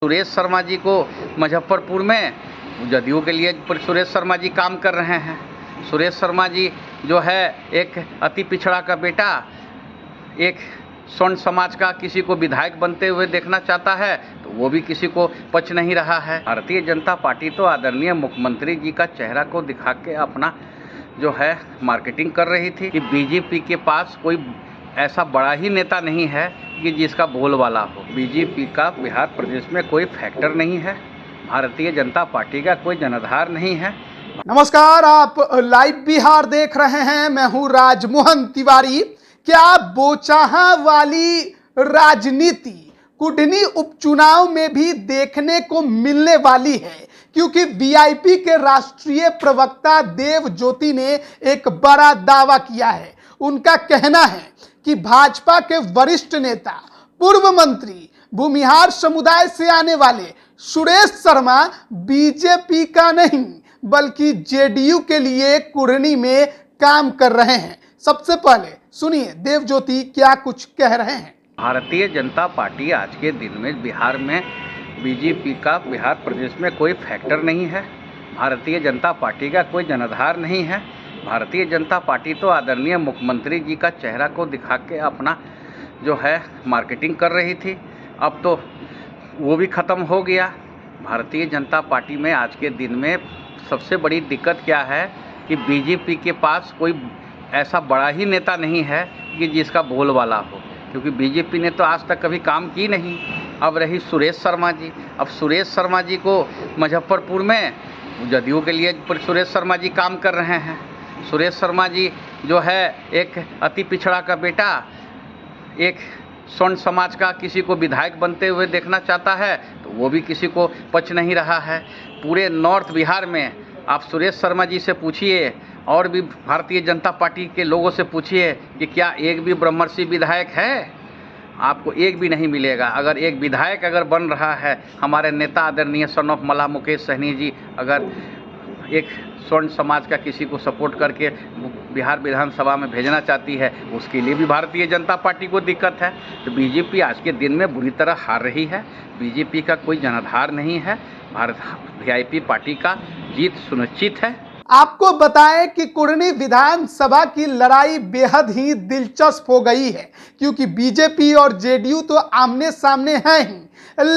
सुरेश शर्मा जी को मुजफ्फरपुर में जदयू के लिए सुरेश शर्मा जी काम कर रहे हैं। सुरेश शर्मा जी जो है एक अति पिछड़ा का बेटा, एक स्वर्ण समाज का किसी को विधायक बनते हुए देखना चाहता है तो वो भी किसी को पच नहीं रहा है। भारतीय जनता पार्टी तो आदरणीय मुख्यमंत्री जी का चेहरा को दिखा के अपना जो है मार्केटिंग कर रही थी कि बीजेपी के पास कोई ऐसा बड़ा ही नेता नहीं है कि जिसका बोलबाला हो। बीजेपी का बिहार प्रदेश में कोई फैक्टर नहीं है, भारतीय जनता पार्टी का कोई जनाधार नहीं है। नमस्कार, आप लाइव बिहार देख रहे हैं। मैं हूं राजमोहन तिवारी। क्या बोचाहा वाली राजनीति कुढ़नी उपचुनाव में भी देखने को मिलने वाली है? क्योंकि वीआईपी के राष्ट्रीय प्रवक्ता देव ज्योति ने एक बड़ा दावा किया है। उनका कहना है कि भाजपा के वरिष्ठ नेता, पूर्व मंत्री, भूमिहार समुदाय से आने वाले सुरेश शर्मा बीजेपी का नहीं बल्कि जेडीयू के लिए कुढ़नी में काम कर रहे हैं। सबसे पहले सुनिए देव ज्योति क्या कुछ कह रहे हैं। भारतीय जनता पार्टी आज के दिन में बिहार में बीजेपी का बिहार प्रदेश में कोई फैक्टर नहीं है, भारतीय जनता पार्टी का कोई जनाधार नहीं है। भारतीय जनता पार्टी तो आदरणीय मुख्यमंत्री जी का चेहरा को दिखा के अपना जो है मार्केटिंग कर रही थी, अब तो वो भी ख़त्म हो गया। भारतीय जनता पार्टी में आज के दिन में सबसे बड़ी दिक्कत क्या है कि बीजेपी के पास कोई ऐसा बड़ा ही नेता नहीं है कि जिसका बोलबाला हो, क्योंकि बीजेपी ने तो आज तक कभी काम की नहीं। अब रही सुरेश शर्मा जी, अब सुरेश शर्मा जी को मुजफ्फरपुर में जदयू के लिए सुरेश शर्मा जी काम कर रहे हैं। सुरेश शर्मा जी जो है एक अति पिछड़ा का बेटा, एक स्वर्ण समाज का किसी को विधायक बनते हुए देखना चाहता है तो वो भी किसी को पच नहीं रहा है। पूरे नॉर्थ बिहार में आप सुरेश शर्मा जी से पूछिए और भी भारतीय जनता पार्टी के लोगों से पूछिए कि क्या एक भी ब्रह्मर्षि विधायक है, आपको एक भी नहीं मिलेगा। अगर एक विधायक अगर बन रहा है, हमारे नेता आदरणीय सन ऑफ मला मुकेश सहनी जी अगर एक स्वर्ण समाज का किसी को सपोर्ट करके बिहार विधानसभा में भेजना चाहती है, उसके लिए भी भारतीय जनता पार्टी को दिक्कत है। तो बीजेपी आज के दिन में बुरी तरह हार रही है। बीजेपी का कोई जनाधार नहीं है, वीआईपी पार्टी का जीत सुनिश्चित है। आपको बताएं कि कुढ़नी विधानसभा की लड़ाई बेहद ही दिलचस्प हो गई है, क्योंकि बीजेपी और जेडीयू तो आमने सामने हैं ही,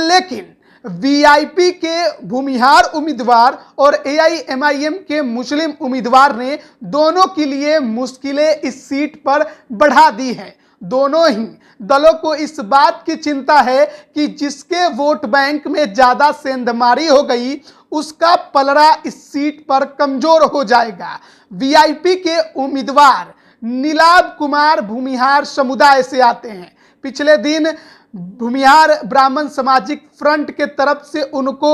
लेकिन वीआईपी के भूमिहार उम्मीदवार और एआईएमआईएम के मुस्लिम उम्मीदवार ने दोनों के लिए मुश्किलें इस सीट पर बढ़ा दी हैं। दोनों ही दलों को इस बात की चिंता है कि जिसके वोट बैंक में ज्यादा सेंधमारी हो गई उसका पलड़ा इस सीट पर कमजोर हो जाएगा। वीआईपी के उम्मीदवार नीलाभ कुमार भूमिहार समुदाय से आते हैं। पिछले दिन भूमिहार ब्राह्मण सामाजिक फ्रंट के तरफ से उनको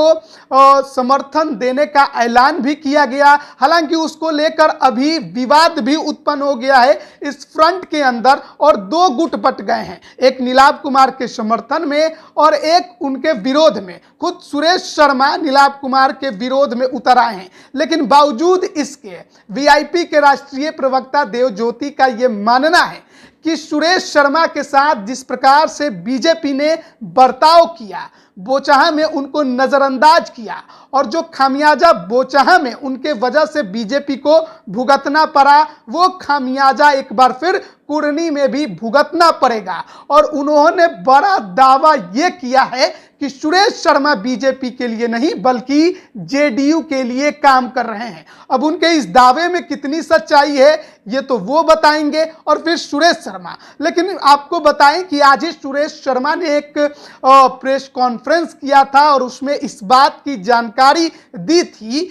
समर्थन देने का ऐलान भी किया गया। हालांकि उसको लेकर अभी विवाद भी उत्पन्न हो गया है इस फ्रंट के अंदर और दो गुट बट गए हैं, एक नीलाभ कुमार के समर्थन में और एक उनके विरोध में। खुद सुरेश शर्मा नीलाभ कुमार के विरोध में उतर आए हैं, लेकिन बावजूद इसके वीआईपी के राष्ट्रीय प्रवक्ता देव ज्योति का यह मानना है कि सुरेश शर्मा के साथ जिस प्रकार से बीजेपी ने बर्ताव किया, बोचाहा में उनको नजरअंदाज किया और जो खामियाजा बोचाहा में उनके वजह से बीजेपी को भुगतना पड़ा, वो खामियाजा एक बार फिर कुढ़नी में भी भुगतना पड़ेगा। और उन्होंने बड़ा दावा ये किया है कि सुरेश शर्मा बीजेपी के लिए नहीं बल्कि जेडीयू के लिए काम कर रहे हैं। अब उनके इस दावे में कितनी सच्चाई है ये तो वो बताएंगे और फिर सुरेश शर्मा। लेकिन आपको बताएं कि आज ही सुरेश शर्मा ने एक प्रेस कॉन्फ्रेंस किया था और उसमें इस बात की जानकारी दी थी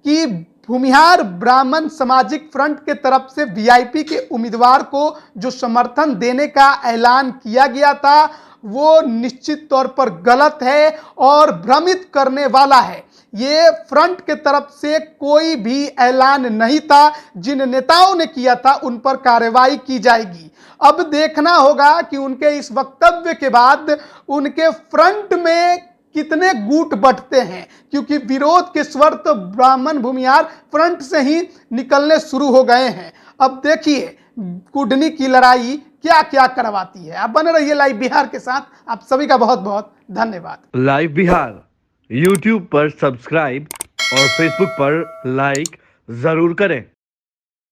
कि भूमिहार ब्राह्मण सामाजिक फ्रंट के तरफ से वीआईपी के उम्मीदवार को जो समर्थन देने का ऐलान किया गया था वो निश्चित तौर पर गलत है और भ्रमित करने वाला है। ये फ्रंट के तरफ से कोई भी ऐलान नहीं था, जिन नेताओं ने किया था उन पर कार्रवाई की जाएगी। अब देखना होगा कि उनके इस वक्तव्य के बाद उनके फ्रंट में कितने गुट बंटते हैं, क्योंकि विरोध के स्वर तो ब्राह्मण भूमिहार फ्रंट से ही निकलने शुरू हो गए हैं। अब देखिए कुढ़नी की लड़ाई क्या क्या करवाती है। आप बने रहिए लाइव बिहार के साथ। आप सभी का बहुत बहुत धन्यवाद। लाइव बिहार यूट्यूब पर सब्सक्राइब और फेसबुक पर लाइक जरूर करें।